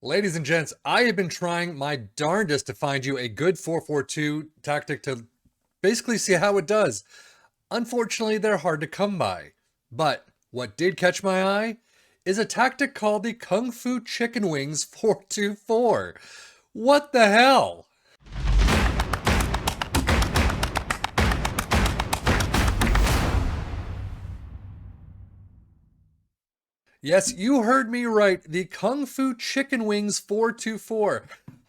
Ladies and gents, I have been trying my darndest to find you a good 4-4-2 tactic to basically see how it does. Unfortunately, they're hard to come by. But what did catch my eye is a tactic called the Kung Fu Chicken Wings 4-2-4. What the hell? Yes, you heard me right. The Kung Fu Chicken Wings 4-2-4.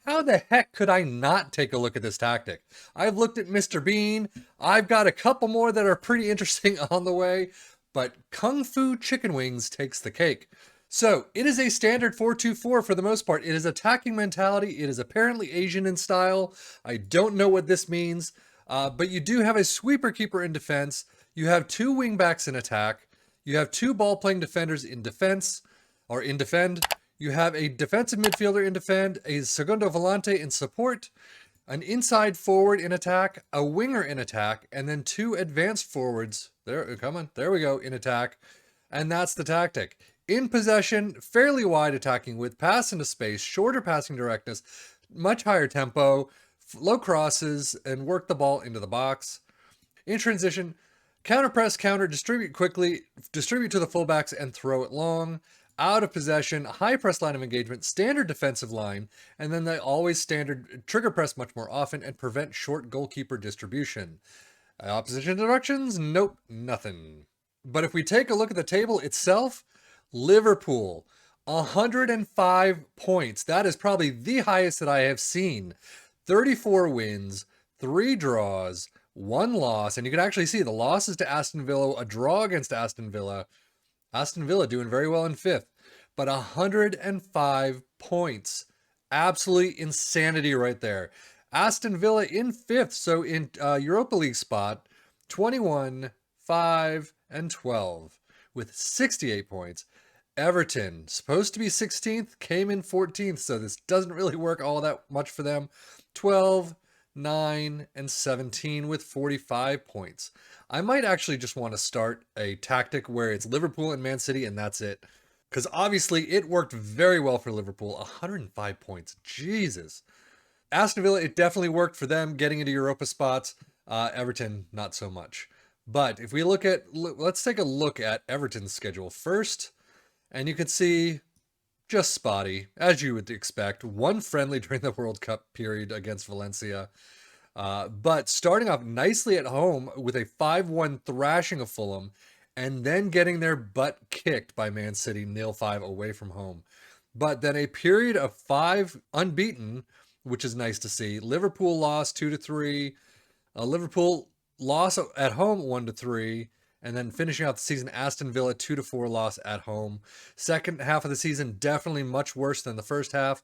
How the heck could I not take a look at this tactic? I've looked at Mr. Bean. I've got a couple more that are pretty interesting on the way, but Kung Fu Chicken Wings takes the cake. So it is a standard 4-2-4 for the most part. It is attacking mentality. It is apparently Asian in style. I don't know what this means, but you do have a sweeper keeper in defense. You have two wingbacks in attack. You have two ball playing defenders in defense or in defend. You have a defensive midfielder in defend, a segundo volante in support, an inside forward in attack, a winger in attack, and then two advanced forwards. There, come on, there we go, in attack. And that's the tactic. In possession, fairly wide attacking with pass into space, shorter passing directness, much higher tempo, low crosses, and work the ball into the box. In transition, counter press, counter, distribute quickly, distribute to the fullbacks, and throw it long. Out of possession, high press line of engagement, standard defensive line, and then they always standard trigger press much more often and prevent short goalkeeper distribution. Opposition directions? Nope, nothing. But if we take a look at the table itself, Liverpool, 105 points. That is probably the highest that I have seen. 34 wins, 3 draws, 1 loss, and you can actually see the losses to Aston Villa, a draw against Aston Villa. Aston Villa doing very well in 5th, but 105 points. Absolute insanity right there. Aston Villa in 5th, so in Europa League spot, 21, 5, and 12 with 68 points. Everton, supposed to be 16th, came in 14th, so this doesn't really work all that much for them. 12, 9, and 17 with 45 points. I might actually just want to start a tactic where it's Liverpool and Man City and that's it. Because obviously it worked very well for Liverpool. 105 points. Jesus. Aston Villa, it definitely worked for them getting into Europa spots. Everton, not so much. But if we let's take a look at Everton's schedule first. And you can see just spotty, as you would expect. One friendly during the World Cup period against Valencia. But starting off nicely at home with a 5-1 thrashing of Fulham, and then getting their butt kicked by Man City 0-5 away from home. But then a period of 5 unbeaten, which is nice to see. Liverpool lost 2-3. Liverpool lost at home 1-3. And then finishing out the season, Aston Villa 2-4 loss at home. Second half of the season, definitely much worse than the first half.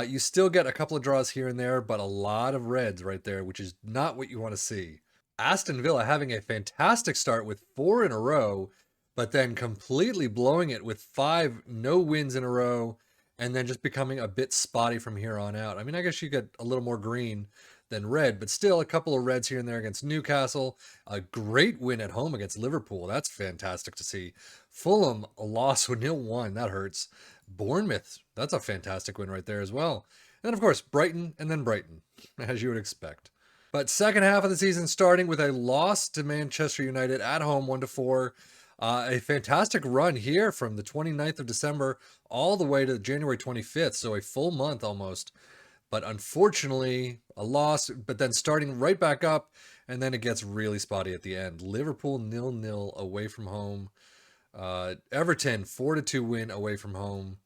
You still get a couple of draws here and there, but a lot of reds right there, which is not what you want to see. Aston Villa having a fantastic start with 4 in a row, but then completely blowing it with 5 no wins in a row, and then just becoming a bit spotty from here on out. I mean, I guess you get a little more green than red, but still a couple of reds here and there against Newcastle. A great win at home against Liverpool. That's fantastic to see. Fulham, a loss with 0-1. That hurts. Bournemouth, that's a fantastic win right there as well. And then, of course, Brighton and then Brighton, as you would expect. But second half of the season starting with a loss to Manchester United at home 1-4. A fantastic run here from the 29th of December all the way to January 25th, so a full month almost. But unfortunately, a loss, but then starting right back up, and then it gets really spotty at the end. Liverpool 0-0 away from home. Everton 4-2 win away from home.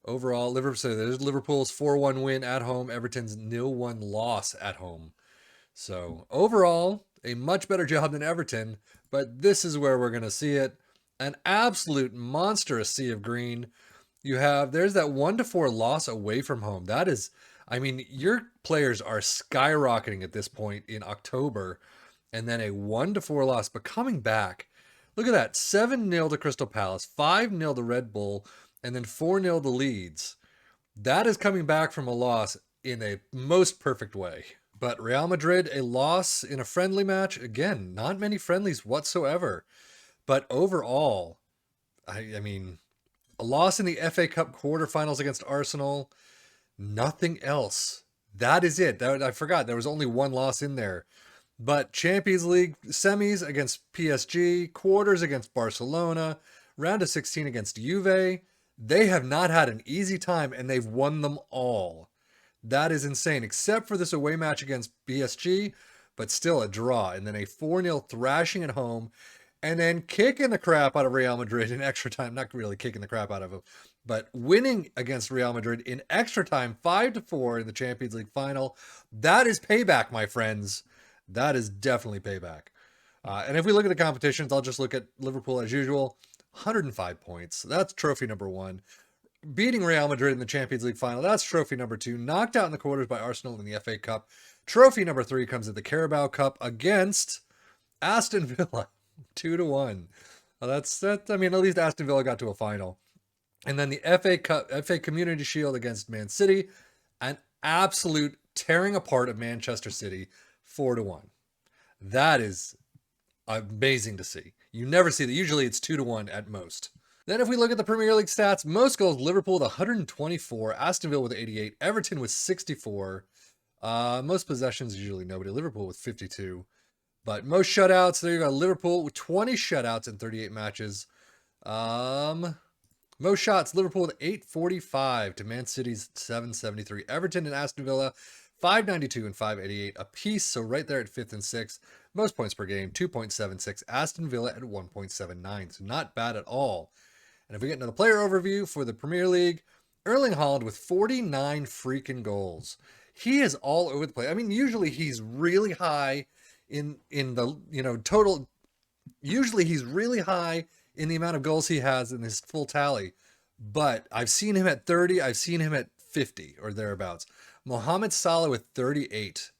Overall, there's Liverpool's 4-1 win at home, Everton's 0-1 loss at home. So overall, a much better job than Everton, but this is where we're going to see it. An absolute monstrous sea of green. There's that 1-4 loss away from home. That is, I mean, your players are skyrocketing at this point in October, and then a 1-4 loss, but coming back. Look at that, 7-0 to Crystal Palace, 5-0 to Red Bull, and then 4-0 to Leeds. That is coming back from a loss in a most perfect way. But Real Madrid, a loss in a friendly match. Again, not many friendlies whatsoever. But overall, I mean, A loss in the FA Cup quarterfinals against Arsenal. Nothing else. That is it. I forgot there was only one loss in there. But Champions League semis against PSG, quarters against Barcelona, round of 16 against Juve. They have not had an easy time, and they've won them all. That is insane, except for this away match against PSG, but still a draw. And then a 4-0 thrashing at home, and then kicking the crap out of Real Madrid in extra time. Not really kicking the crap out of them, but winning against Real Madrid in extra time, 5-4 in the Champions League final. That is payback, my friends. That is definitely payback. And if we look at the competitions, I'll just look at Liverpool as usual. 105 points. That's trophy number 1. Beating Real Madrid in the Champions League final. That's trophy number 2. Knocked out in the quarters by Arsenal in the FA Cup. Trophy number 3 comes at the Carabao Cup against Aston Villa. 2-1. That's I mean, at least Aston Villa got to a final. And then the FA Cup, FA Community Shield against Man City. An absolute tearing apart of Manchester City. 4-1. That is amazing to see. You never see that. Usually it's 2-1 at most. Then if we look at the Premier League stats, most goals, Liverpool with 124, Aston Villa with 88, Everton with 64. Most possessions, usually nobody. Liverpool with 52. But most shutouts, there you go. Liverpool with 20 shutouts in 38 matches. Most shots, Liverpool with 845 to Man City's 773. Everton and Aston Villa, 592 and 588 apiece, so right there at 5th and 6th. Most points per game, 2.76. Aston Villa at 1.79, so not bad at all. And if we get into the player overview for the Premier League, Erling Haaland with 49 freaking goals. He is all over the place. I mean, usually he's really high in the, total. Usually he's really high in the amount of goals he has in his full tally. But I've seen him at 30. I've seen him at 50 or thereabouts. Mohamed Salah with 38.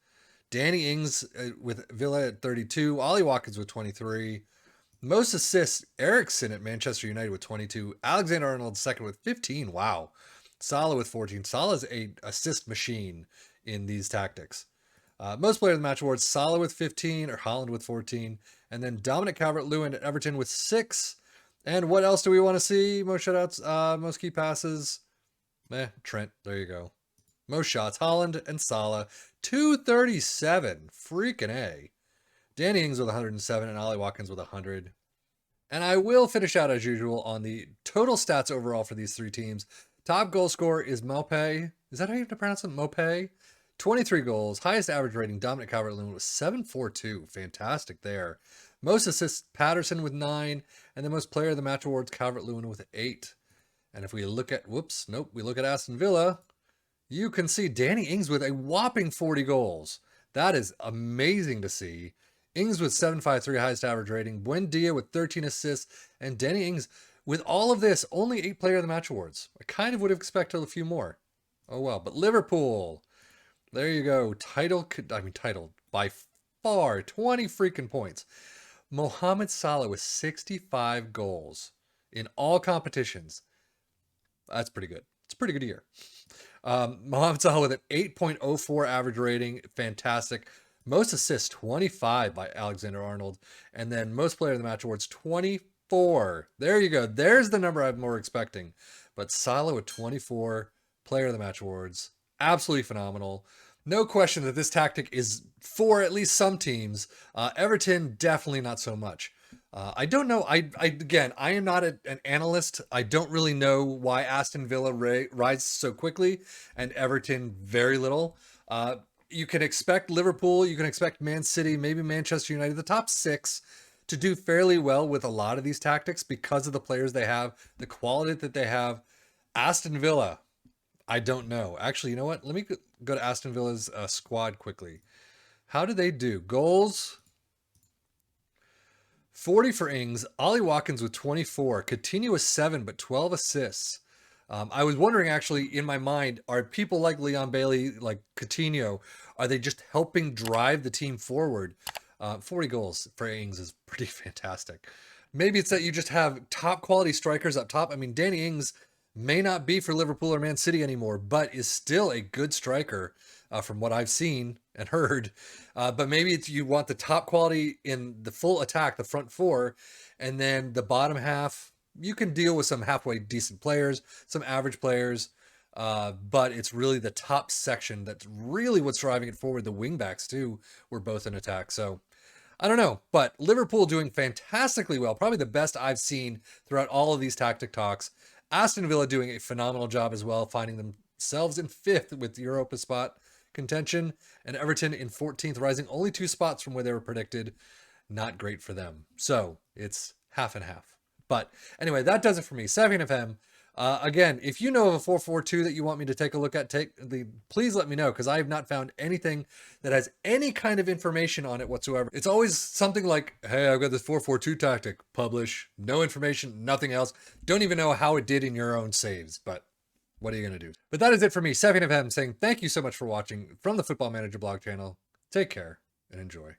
Danny Ings with Villa at 32. Ollie Watkins with 23. Most assists, Eriksen at Manchester United with 22. Alexander-Arnold second with 15. Wow. Salah with 14. Salah's an assist machine in these tactics. Most player of the match awards, Salah with 15 or Haaland with 14. And then Dominic Calvert-Lewin at Everton with 6. And what else do we want to see? Most shutouts, most key passes. Trent, there you go. Most shots, Haaland and Salah, 237. Freaking A. Danny Ings with 107 and Ollie Watkins with 100. And I will finish out as usual on the total stats overall for these three teams. Top goal scorer is Mopé. Is that how you have to pronounce it? Mopé? 23 goals. Highest average rating, Dominic Calvert-Lewin with 742. Fantastic there. Most assists, Patterson with 9. And the most player of the match awards, Calvert-Lewin with 8. And if we look at, we look at Aston Villa, you can see Danny Ings with a whopping 40 goals. That is amazing to see. Ings with 753 highest average rating. Buendia with 13 assists. And Danny Ings, with all of this, only 8 player of the match awards. I kind of would have expected a few more. Oh well. But Liverpool, there you go. Titled by far, 20 freaking points. Mohamed Salah with 65 goals in all competitions. That's pretty good. It's a pretty good year. Mohamed Salah with an 8.04 average rating. Fantastic. Most assists, 25 by Alexander-Arnold. And then most player of the match awards, 24. There you go. There's the number I'm more expecting. But Salah with 24 player of the match awards. Absolutely phenomenal. No question that this tactic is for at least some teams. Everton, definitely not so much. I don't know. I am not an analyst. I don't really know why Aston Villa rises so quickly and Everton very little. You can expect Liverpool, you can expect Man City, maybe Manchester United, the top 6 to do fairly well with a lot of these tactics because of the players they have, the quality that they have. Aston Villa, I don't know. Actually, you know what? Let me go to Aston Villa's squad quickly. How do they do? Goals, 40 for Ings. Ollie Watkins with 24. Coutinho with 7, but 12 assists. I was wondering, actually, in my mind, are people like Leon Bailey, like Coutinho, are they just helping drive the team forward? 40 goals for Ings is pretty fantastic. Maybe it's that you just have top quality strikers up top. I mean, Danny Ings may not be for Liverpool or Man City anymore, but is still a good striker from what I've seen and heard. But maybe it's you want the top quality in the full attack, the front four, and then the bottom half, you can deal with some halfway decent players, some average players, but it's really the top section that's really what's driving it forward. The wingbacks too were both in attack. So I don't know, but Liverpool doing fantastically well, probably the best I've seen throughout all of these tactic talks. Aston Villa doing a phenomenal job as well, finding themselves in 5th with the Europa spot contention, and Everton in 14th, rising only 2 spots from where they were predicted. Not great for them. So it's half and half. But anyway, that does it for me. 7FM. Again, if you know of a 442 that you want me to take a look at, please let me know, because I have not found anything that has any kind of information on it whatsoever. It's always something like, hey, I've got this 442 tactic, publish, no information, nothing else. Don't even know how it did in your own saves, but what are you going to do? But that is it for me, 7FM, saying thank you so much for watching from the Football Manager blog channel. Take care and enjoy.